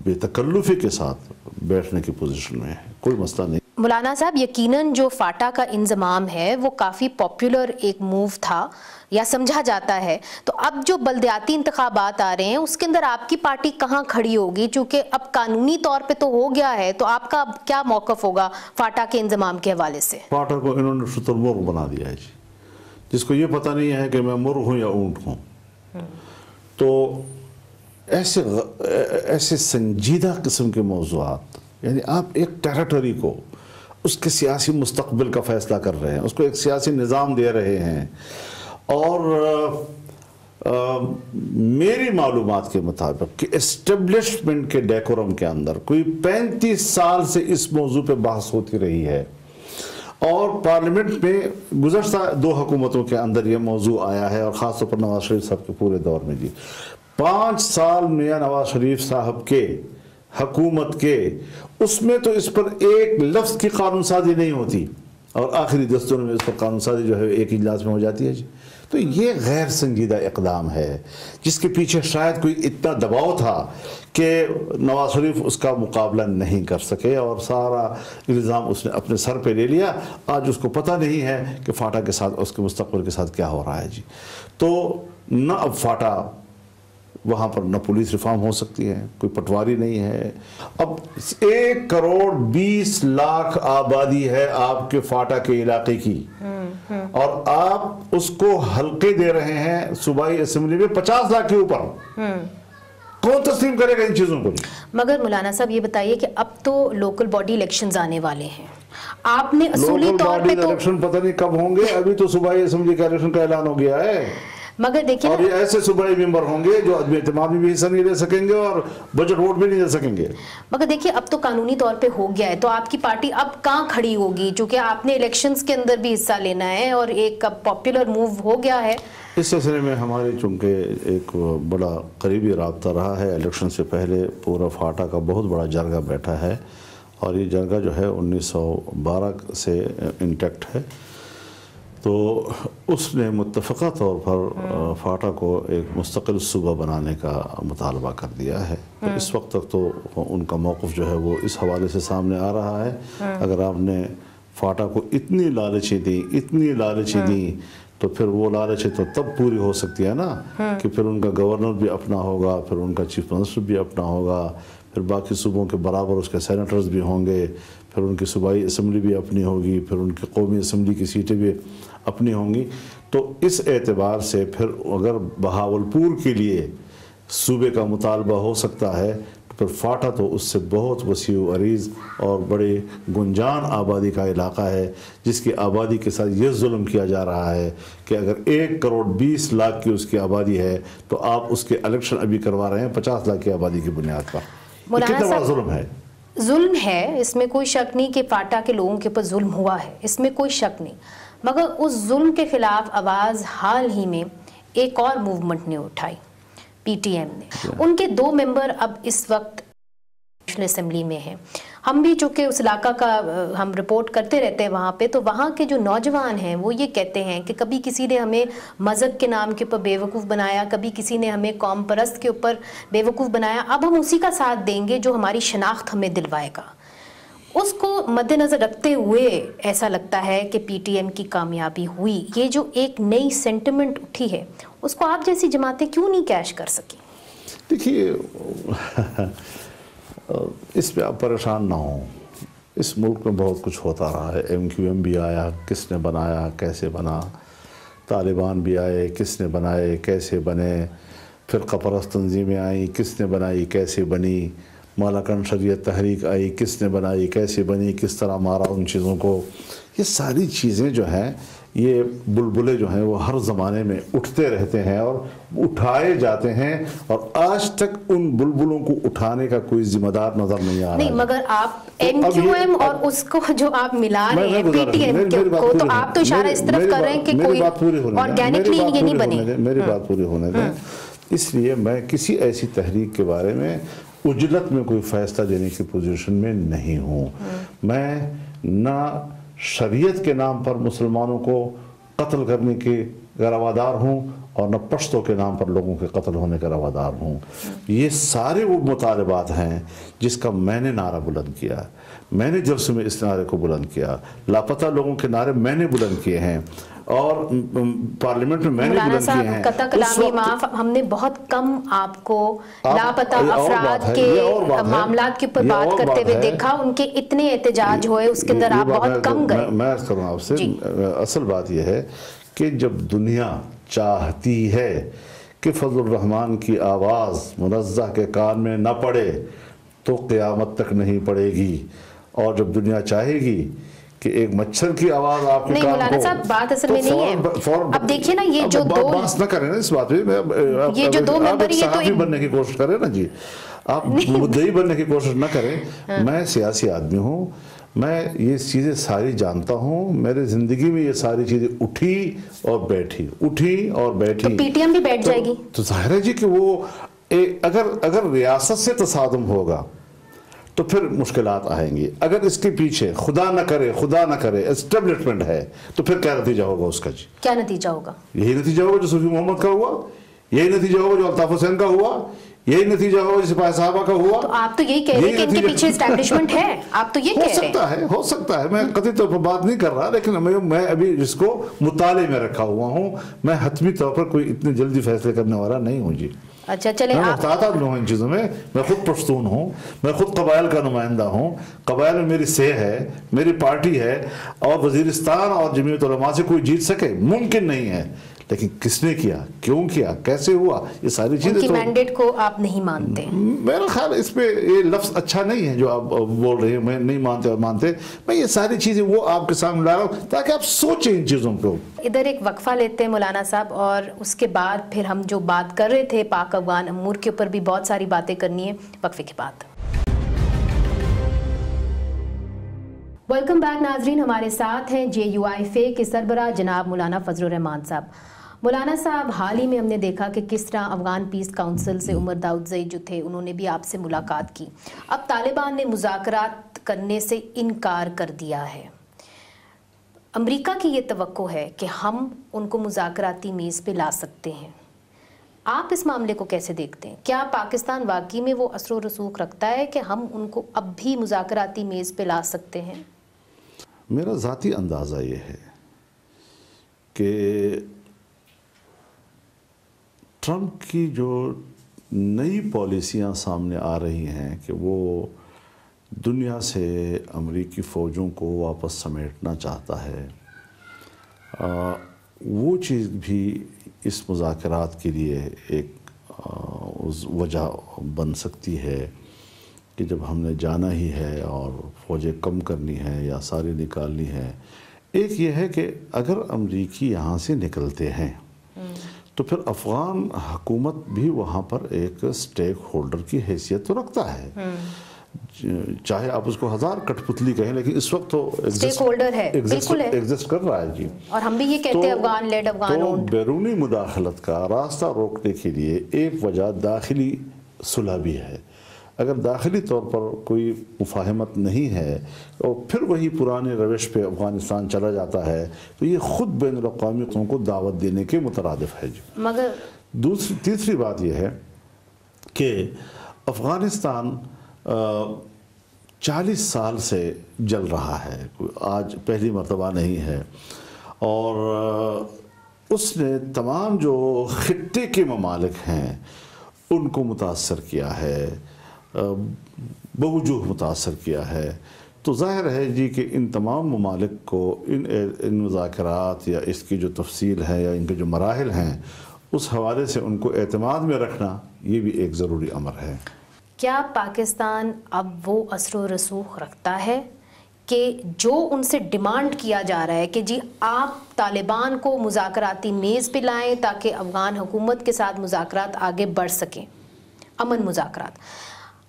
بے تکلفی کے ساتھ بیٹھنے کی پوزیشن میں ہیں، کوئی مسئلہ نہیں. مولانا صاحب، یقیناً جو فاٹا کا انضمام ہے وہ کافی پاپولر ایک موو تھا یا سمجھا جاتا ہے، تو اب جو بلدیاتی انتخابات آ رہے ہیں اس کے اندر آپ کی پارٹی کہاں کھڑی ہوگی؟ چونکہ اب قانونی طور پہ تو ہو گیا ہے، تو آپ کا کیا موقف ہوگا فاٹا کے انضمام کے حوالے سے؟ فاٹا کو انہوں نے شتر مرغ بنا دیا ہے جی، جس کو یہ پتہ نہیں ہے کہ میں مرغ ہوں یا اونٹ ہوں. تو ایسے سنجیدہ قسم کے موضوعات، یعنی آپ ایک ٹیریٹری کو، اس کے سیاسی مستقبل کا فیصلہ کر رہے ہیں، اس کو ایک سیاسی نظام دے رہے ہیں، اور میری معلومات کے مطابق کہ اسٹیبلشمنٹ کے ڈیکورم کے اندر کوئی 35 سال سے اس موضوع پہ بحث ہوتی رہی ہے، اور پارلیمنٹ میں گزشتہ 2 حکومتوں کے اندر یہ موضوع آیا ہے، اور خاص طور پر نواز شریف صاحب کے پورے دور میں جی 5 سال میاں نواز شریف صاحب کے حکومت کے، اس میں تو اس پر ایک لفظ کی قانون سازی نہیں ہوتی، اور آخری دستور میں اس پر قانون سازی جو ہے ایک اجلاس میں ہو جاتی ہے جی۔ تو یہ غیر سنجیدہ اقدام ہے، جس کے پیچھے شاید کوئی اتنا دباؤ تھا کہ نواز شریف اس کا مقابلہ نہیں کر سکے، اور سارا الزام اس نے اپنے سر پہ لے لیا۔ آج اس کو پتہ نہیں ہے کہ فاٹا کے ساتھ، اس کے مستقبل کے ساتھ کیا ہو رہا ہے جی۔ تو نہ اب فاٹا وہاں پر نہ پولیس ریفارم ہو سکتی ہے، کوئی پٹواری نہیں ہے۔ اب 1 کروڑ 20 لاکھ آبادی ہے آپ کے فاٹا کے علاقے کی، اور آپ اس کو حلقے دے رہے ہیں صوبائی اسمبلی میں 50 لاکھ کے اوپر۔ کون تسلیم کرے گا ان چیزوں کو؟ مگر مولانا صاحب یہ بتائیے کہ اب تو لوکل باڈی الیکشنز آنے والے ہیں، آپ نے اصولی طور پہ تو الیکشن پتہ نہیں کب ہوں گے، ابھی تو صوبائی اسمبلی کا الیکشن کا اعلان ہو گیا ہے، مگر دیکھیں اور یہ ایسے صوبائی ممبر ہوں گے جو عدم اعتماد میں بھی حصہ نہیں لے سکیں گے اور بجٹ ووٹ بھی نہیں دے سکیں گے۔ مگر دیکھیے اب تو قانونی طور پہ ہو گیا ہے، تو آپ کی پارٹی اب کہاں کھڑی ہوگی؟ چونکہ آپ نے الیکشنز کے اندر بھی حصہ لینا ہے اور ایک اب پاپولر موو ہو گیا ہے۔ اس سلسلے میں ہمارے چونکہ ایک بڑا قریبی رابطہ رہا ہے، الیکشن سے پہلے پورا فاٹا کا بہت بڑا جرگہ بیٹھا ہے، اور یہ جرگہ جو ہے 1912 سے انٹیکٹ ہے، تو اس نے متفقہ طور پر فاٹا کو ایک مستقل صوبہ بنانے کا مطالبہ کر دیا ہے۔ تو اس وقت تک تو ان کا موقف جو ہے وہ اس حوالے سے سامنے آ رہا ہے، اگر آپ نے فاٹا کو اتنی لالچیں دیں تو پھر وہ لالچیں تو تب پوری ہو سکتی ہے نا کہ پھر ان کا گورنر بھی اپنا ہوگا، پھر ان کا چیف منسٹر بھی اپنا ہوگا، پھر باقی صوبوں کے برابر اس کے سینیٹرز بھی ہوں گے، پھر ان کی صوبائی اسمبلی بھی اپنی ہوگی، پھر ان کی قومی اسمبلی کی سیٹیں بھی اپنی ہوں گی۔ تو اس اعتبار سے پھر اگر بہاولپور کے لیے صوبے کا مطالبہ ہو سکتا ہے تو پھر فاٹا تو اس سے بہت وسیع و عریض اور بڑے گنجان آبادی کا علاقہ ہے، جس کی آبادی کے ساتھ یہ ظلم کیا جا رہا ہے کہ اگر 1 کروڑ 20 لاکھ کی اس کی آبادی ہے تو آپ اس کے الیکشن ابھی کروا رہے ہیں 50 لاکھ کی آبادی کی بنیاد پر۔ کتنا بڑا ظلم ہے؟ ظلم ہے، اس میں کوئی شک نہیں کہ فاٹا کے لوگوں کے اوپر ظلم ہوا ہے، اس میں کوئی شک نہیں، مگر اس ظلم کے خلاف آواز حال ہی میں ایک اور موومنٹ نے اٹھائی، پی ٹی ایم نے۔ ان کے 2 ممبر اب اس وقت نیشنل اسمبلی میں ہیں۔ ہم بھی چونکہ اس علاقہ کا ہم رپورٹ کرتے رہتے ہیں وہاں پہ، تو وہاں کے جو نوجوان ہیں وہ یہ کہتے ہیں کہ کبھی کسی نے ہمیں مذہب کے نام کے اوپر بیوقوف بنایا، کبھی کسی نے ہمیں قوم پرست کے اوپر بیوقوف بنایا، اب ہم اسی کا ساتھ دیں گے جو ہماری شناخت ہمیں دلوائے گا۔ اس کو مد نظر رکھتے ہوئے ایسا لگتا ہے کہ پی ٹی ایم کی کامیابی ہوئی، یہ جو ایک نئی سینٹیمنٹ اٹھی ہے اس کو آپ جیسی جماعتیں کیوں نہیں کیش کر سکی؟ دیکھیے اس پہ آپ پریشان نہ ہوں، اس ملک میں بہت کچھ ہوتا رہا ہے، ایم کیو ایم بھی آیا، کس نے بنایا، کیسے بنا، طالبان بھی آئے، کس نے بنائے، کیسے بنے، فرقہ پرست تنظیمیں آئیں، کس نے بنائی، کیسے بنی، مالاکنڈ شریعت تحریک آئی، کس نے بنائی، کیسے بنی، کس طرح مارا ان چیزوں کو۔ یہ ساری چیزیں جو ہیں، یہ بلبلے جو ہیں وہ ہر زمانے میں اٹھتے رہتے ہیں اور اٹھائے جاتے ہیں، اور آج تک ان بلبلوں کو اٹھانے کا کوئی ذمہ دار نظر نہیں آ رہا ہے۔ نہیں، مگر آپ ایم کیو ایم اور اس کو جو آپ ملا رہے ہیں پی ٹی ایم کو، تو آپ تو اشارہ اس طرف کر رہے ہیں کہ کوئی آرگینکلی یہ نہیں بنی۔ میری بات پوری ہونے دیں۔ اس لیے میں کسی ایسی تحریک کے بارے میں اجلت میں کوئی فیصلہ دینے کی پوزیشن میں نہیں ہوں۔ میں نہ شریعت کے نام پر مسلمانوں کو قتل کرنے کے روادار ہوں اور نہ پشتوں کے نام پر لوگوں کے قتل ہونے کا روادار ہوں۔ یہ سارے وہ مطالبات ہیں جس کا میں نے نعرہ بلند کیا، میں نے جلسے میں اس نعرے کو بلند کیا، لاپتہ لوگوں کے نعرے میں نے بلند کیے ہیں، اور پارلیمنٹ میں میں نے بلند کیے ہیں۔ قطع کلامی معاف، ہم نے بہت کم آپ کو لاپتہ افراد کے معاملات کے اوپر بات کرتے ہوئے دیکھا، ان کے اتنے احتجاج ہوئے، اس کے اندر آپ بہت کم گئے۔ میں عرض کروں آپ سے، اصل بات یہ ہے کہ جب دنیا چاہتی ہے کہ فضل الرحمان کی آواز منزہ کے کان میں نہ پڑے تو قیامت تک نہیں پڑے گی، اور جب دنیا چاہے گی کہ ایک مچھر کی آواز آپ کے نہیں مولانا صاحب بات اصل میں نہیں ہے. اب دیکھیے نا یہ جو دو بحث نہ کریں نا اس بات پہ, یہ جو دو ممبر یہ تو صحافی بننے کی کوشش کریں نا جی, آپ مدعی بننے کی کوشش نہ کریں. میں سیاسی آدمی ہوں, میں یہ چیزیں ساری جانتا ہوں, میرے زندگی میں یہ ساری چیزیں اٹھی اور بیٹھی, اٹھی اور بیٹھی. تو پی ٹی ایم بھی بیٹھ جائے گی. تو ظاہر ہے جی کہ وہ اگر ریاست سے تصادم ہوگا تو پھر مشکلات آئیں گی. اگر اس کے پیچھے خدا نہ کرے اسٹیبلشمنٹ ہے تو پھر کیا نتیجہ ہوگا اس کا جی؟ کیا نتیجہ ہوگا؟ یہی نتیجہ ہوگا جو صوفی محمد کا ہوا, یہی نتیجہ ہوگا جو الطاف حسین کا ہوا, یہی نتیجہ ہوگا جو سپاہی صاحبہ کا ہوا. تو آپ تو یہی کہہ رہے ہیں کہ ان کے پیچھے اسٹیبلشمنٹ ہے, آپ تو یہ کہہ رہے ہیں. ہو سکتا ہے, میں قطعی طور پر بات نہیں کر رہا, لیکن میں ابھی اس کو مطالعے میں رکھا ہوا ہوں. میں حتمی طور پر کوئی اتنے جلدی فیصلے کرنے والا نہیں ہوں جی. اچھا چلیں, میں محتاط آدمی ہوں ان چیزوں میں. میں خود پشتون ہوں, میں خود قبائل کا نمائندہ ہوں, قبائل میں میری سہ ہے, میری پارٹی ہے, اور وزیرستان اور جمعیت علماء سے کوئی جیت سکے ممکن نہیں ہے. لیکن کس نے کیا, کیوں کیا, کیسے ہوا, یہ ساری چیزیں. ان کی مینڈیٹ کو آپ نہیں مانتے؟ میرا خیال اس پہ یہ لفظ اچھا نہیں ہے جو آپ بول رہے ہیں, میں نہیں مانتے اور مانتے. میں یہ ساری چیزیں وہ آپ کے سامنے لا رہا ہوں تاکہ آپ سوچیں ان چیزوں کو. ادھر ایک وقفہ لیتے ہیں مولانا صاحب, اور اس کے بعد پھر ہم جو بات کر رہے تھے پاک افغان امور کے اوپر بھی بہت ساری باتیں کرنی ہے, وقفے کے بعد. ویلکم بیک ناظرین, ہمارے ساتھ ہیں JUIFA کے سربراہ جناب مولانا فضل الرحمان صاحب. مولانا صاحب, حال ہی میں ہم نے دیکھا کہ کس طرح افغان پیس کاؤنسل سے عمر داؤدزئی جو تھے انہوں نے بھی آپ سے ملاقات کی. اب طالبان نے مذاکرات کرنے سے انکار کر دیا ہے. امریکہ کی یہ توقع ہے کہ ہم ان کو مذاکراتی میز پہ لا سکتے ہیں. آپ اس معاملے کو کیسے دیکھتے ہیں؟ کیا پاکستان واقعی میں وہ اثر و رسوخ رکھتا ہے کہ ہم ان کو اب بھی مذاکراتی میز پہ لا سکتے ہیں؟ میرا ذاتی اندازہ یہ ہے کہ ٹرمپ کی جو نئی پالیسیاں سامنے آ رہی ہیں کہ وہ دنیا سے امریکی فوجوں کو واپس سمیٹنا چاہتا ہے, وہ چیز بھی اس مذاکرات کے لیے ایک وجہ بن سکتی ہے کہ جب ہم نے جانا ہی ہے اور فوجیں کم کرنی ہے یا ساری نکالنی ہے. ایک یہ ہے کہ اگر امریکی یہاں سے نکلتے ہیں تو پھر افغان حکومت بھی وہاں پر ایک سٹیک ہولڈر کی حیثیت تو رکھتا ہے, چاہے آپ اس کو ہزار کٹ پتلی کہیں, لیکن اس وقت تو سٹیک ہولڈر ہے, بالکل ہے, ایگزسٹ کر رہا ہے جی. اور ہم بھی یہ کہتے ہیں افغان لیڈ, افغان اونڈ. بیرونی مداخلت کا راستہ روکنے کے لیے ایک وجہ داخلی صلح بھی ہے. اگر داخلی طور پر کوئی مفاہمت نہیں ہے اور پھر وہی پرانے روش پہ افغانستان چلا جاتا ہے تو یہ خود بین الاقوامی قوموں کو دعوت دینے کے مترادف ہے جی. مگر تیسری بات یہ ہے کہ افغانستان 40 سال سے جل رہا ہے, آج پہلی مرتبہ نہیں ہے, اور اس نے تمام جو خطے کے ممالک ہیں ان کو متاثر کیا ہے, بوجوہ متاثر کیا ہے. تو ظاہر ہے جی کہ ان تمام ممالک کو ان مذاکرات یا اس کی جو تفصیل ہے یا ان کے جو مراحل ہیں اس حوالے سے ان کو اعتماد میں رکھنا یہ بھی ایک ضروری امر ہے. کیا پاکستان اب وہ اثر و رسوخ رکھتا ہے کہ جو ان سے ڈیمانڈ کیا جا رہا ہے کہ جی آپ طالبان کو مذاکراتی میز پہ لائیں تاکہ افغان حکومت کے ساتھ مذاکرات آگے بڑھ سکیں, امن مذاکرات.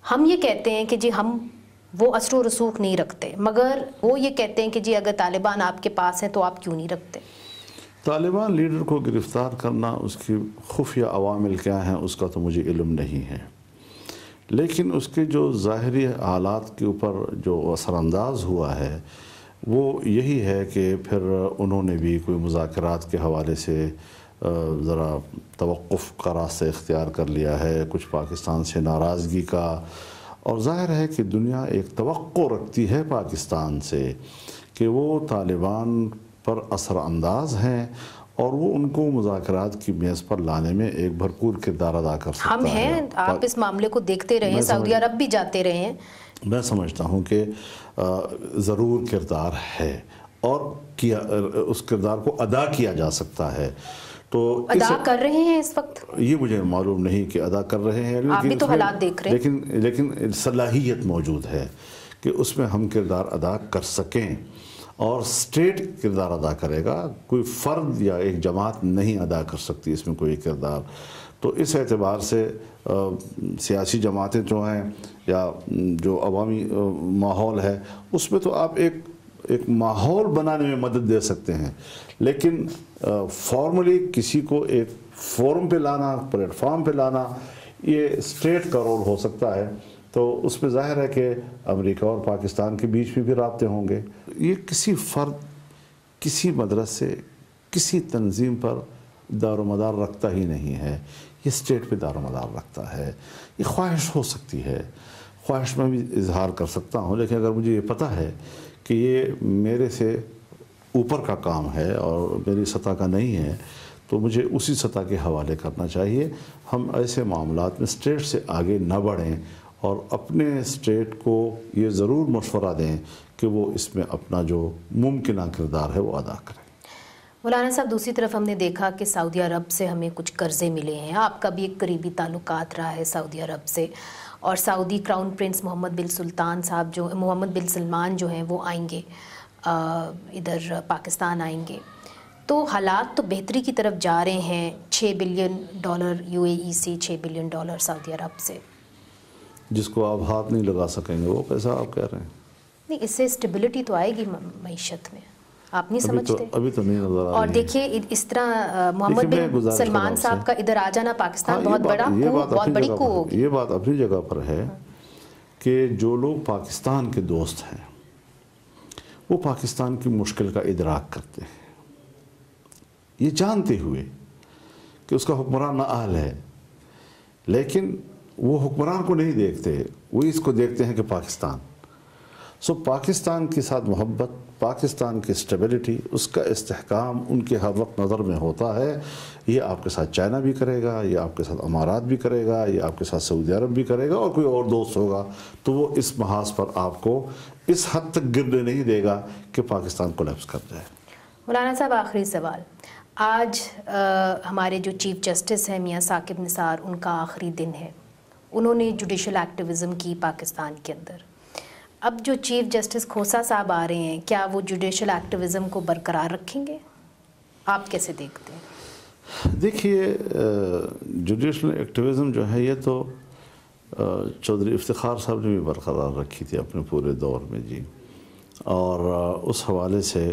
ہم یہ کہتے ہیں کہ جی ہم وہ اثر و رسوخ نہیں رکھتے, مگر وہ یہ کہتے ہیں کہ جی اگر طالبان آپ کے پاس ہیں تو آپ کیوں نہیں رکھتے؟ طالبان لیڈر کو گرفتار کرنا, اس کی خفیہ عوامل کیا ہیں اس کا تو مجھے علم نہیں ہے, لیکن اس کے جو ظاہری حالات کے اوپر جو اثر انداز ہوا ہے وہ یہی ہے کہ پھر انہوں نے بھی کوئی مذاکرات کے حوالے سے ذرا توقف کا راستہ اختیار کر لیا ہے, کچھ پاکستان سے ناراضگی کا, اور ظاہر ہے کہ دنیا ایک توقع رکھتی ہے پاکستان سے کہ وہ طالبان پر اثر انداز ہیں اور وہ ان کو مذاکرات کی میز پر لانے میں ایک بھرپور کردار ادا کر سکتا ہے. ہم ہیں, آپ اس معاملے کو دیکھتے رہے ہیں, سعودی عرب بھی جاتے رہے ہیں. میں سمجھتا ہوں کہ ضرور کردار ہے اور اس کردار کو ادا کیا جا سکتا ہے. تو ادا کر رہے ہیں اس وقت؟ یہ مجھے معلوم نہیں کہ ادا کر رہے ہیں, آپ بھی تو حالات دیکھ رہے ہیں, لیکن صلاحیت موجود ہے کہ اس میں ہم کردار ادا کر سکیں. اور اسٹیٹ کردار ادا کرے گا، کوئی فرد یا ایک جماعت نہیں ادا کر سکتی اس میں کوئی کردار. تو اس اعتبار سے سیاسی جماعتیں جو ہیں یا جو عوامی ماحول ہے اس میں تو آپ ایک ماحول بنانے میں مدد دے سکتے ہیں، لیکن فارملی کسی کو ایک فورم پہ لانا، پلیٹ فارم پہ لانا، یہ اسٹیٹ کا رول ہو سکتا ہے. تو اس میں ظاہر ہے کہ امریکہ اور پاکستان کے بیچ میں بھی رابطے ہوں گے. یہ کسی فرد، کسی مدرسے، کسی تنظیم پر دار و مدار رکھتا ہی نہیں ہے، یہ اسٹیٹ پہ دار و مدار رکھتا ہے. یہ خواہش ہو سکتی ہے، خواہش میں بھی اظہار کر سکتا ہوں، لیکن اگر مجھے یہ پتہ ہے کہ یہ میرے سے اوپر کا کام ہے اور میری سطح کا نہیں ہے تو مجھے اسی سطح کے حوالے کرنا چاہیے. ہم ایسے معاملات میں اسٹیٹ سے آگے نہ بڑھیں اور اپنے اسٹیٹ کو یہ ضرور مشورہ دیں کہ وہ اس میں اپنا جو ممکنہ کردار ہے وہ ادا کریں. مولانا صاحب، دوسری طرف ہم نے دیکھا کہ سعودی عرب سے ہمیں کچھ قرضے ملے ہیں. آپ کا بھی ایک قریبی تعلقات رہا ہے سعودی عرب سے، اور سعودی کراؤن پرنس محمد بن سلمان جو ہیں وہ آئیں گے، ادھر پاکستان آئیں گے. تو حالات تو بہتری کی طرف جا رہے ہیں. $6 بلین UAE سے، $6 بلین سعودی عرب سے. جس کو آپ ہاتھ نہیں لگا سکیں گے وہ پیسہ آپ کہہ رہے ہیں. نہیں، اس سے اسٹیبلٹی تو آئے گی معیشت میں، آپ نہیں سمجھتے؟ ابھی تو نہیں نظر آ رہی. اور دیکھیے اس طرح محمد بن سلمان صاحب کا ادھر آ جانا پاکستان بہت بڑی کو ہوگی. یہ بات اپنی جگہ پر ہے کہ جو لوگ پاکستان کے دوست ہیں وہ پاکستان کی مشکل کا ادراک کرتے ہیں، یہ جانتے ہوئے کہ اس کا حکمران نااہل ہے، لیکن وہ حکمران کو نہیں دیکھتے، وہ اس کو دیکھتے ہیں کہ پاکستان. پاکستان کے ساتھ محبت، پاکستان کی اسٹیبلٹی، اس کا استحکام ان کے ہر وقت نظر میں ہوتا ہے. یہ آپ کے ساتھ چائنا بھی کرے گا، یہ آپ کے ساتھ امارات بھی کرے گا، یہ آپ کے ساتھ سعودی عرب بھی کرے گا، اور کوئی اور دوست ہوگا تو وہ اس محاذ پر آپ کو اس حد تک گرنے نہیں دے گا کہ پاکستان کولیپس کر جائے. مولانا صاحب، آخری سوال. آج ہمارے جو چیف جسٹس ہیں میاں ثاقب نثار، ان کا آخری دن ہے. انہوں نے جوڈیشل ایکٹیویزم کی پاکستان کے اندر. اب جو چیف جسٹس کھوسا صاحب آ رہے ہیں، کیا وہ جوڈیشل ایکٹیویزم کو برقرار رکھیں گے؟ آپ کیسے دیکھتے ہیں؟ دیکھیے، جوڈیشل ایکٹیویزم جو ہے یہ تو چودھری افتخار صاحب نے بھی برقرار رکھی تھی اپنے پورے دور میں جی. اور اس حوالے سے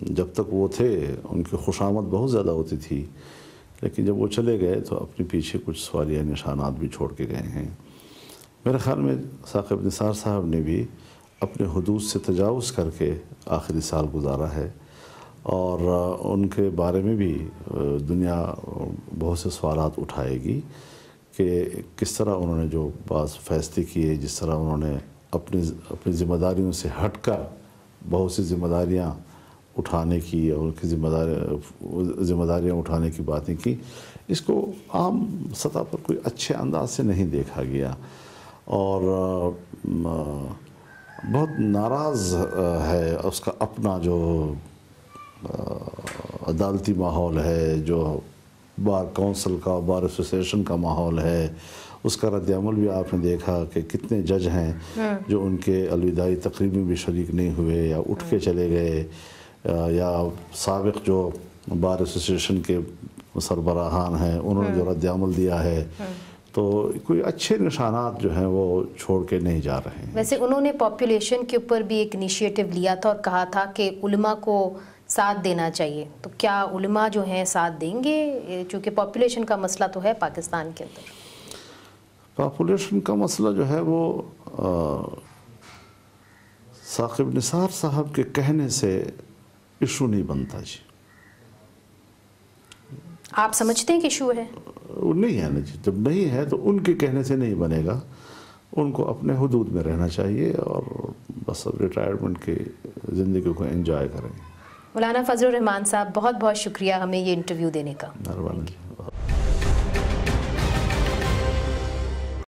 جب تک وہ تھے ان کی خوشامد بہت زیادہ ہوتی تھی، لیکن جب وہ چلے گئے تو اپنے پیچھے کچھ سوالیہ نشانات بھی چھوڑ کے گئے ہیں. میرے خیال میں ثاقب نثار صاحب نے بھی اپنے حدود سے تجاوز کر کے آخری سال گزارا ہے، اور ان کے بارے میں بھی دنیا بہت سے سوالات اٹھائے گی کہ کس طرح انہوں نے جو بعض فیصلے کیے، جس طرح انہوں نے اپنی ذمہ داریوں سے ہٹ کر بہت سی ذمہ داریاں اٹھانے کی اور ان کی ذمہ داریاں اٹھانے کی باتیں کی. اس کو عام سطح پر کوئی اچھے انداز سے نہیں دیکھا گیا، اور بہت ناراض ہے اس کا اپنا جو عدالتی ماحول ہے، جو بار کونسل کا، بار ایسوسیشن کا ماحول ہے. اس کا رد عمل بھی آپ نے دیکھا کہ کتنے جج ہیں جو ان کے الوداعی تقریب میں بھی شریک نہیں ہوئے یا اٹھ کے چلے گئے، یا سابق جو بار ایسوسیشن کے سربراہان ہیں انہوں نے جو رد عمل دیا ہے. تو کوئی اچھے نشانات جو ہیں وہ چھوڑ کے نہیں جا رہے ہیں. ویسے انہوں نے پاپولیشن کے اوپر بھی ایک انیشیٹو لیا تھا اور کہا تھا کہ علماء کو ساتھ دینا چاہیے. تو کیا علماء جو ہیں ساتھ دیں گے؟ چونکہ پاپولیشن کا مسئلہ تو ہے پاکستان کے اندر. پاپولیشن کا مسئلہ جو ہے وہ ثاقب نثار صاحب کے کہنے سے ایشو نہیں بنتا جی. آپ سمجھتے ہیں کہ ایشو ہے؟ نہیں ہے نا جی. جب نہیں ہے تو ان کے کہنے سے نہیں بنے گا. ان کو اپنے حدود میں رہنا چاہیے اور بس ریٹائرمنٹ کی زندگی کو انجوائے کریں. مولانا فضل الرحمان صاحب، بہت بہت شکریہ ہمیں یہ انٹرویو دینے کا. مہربانی.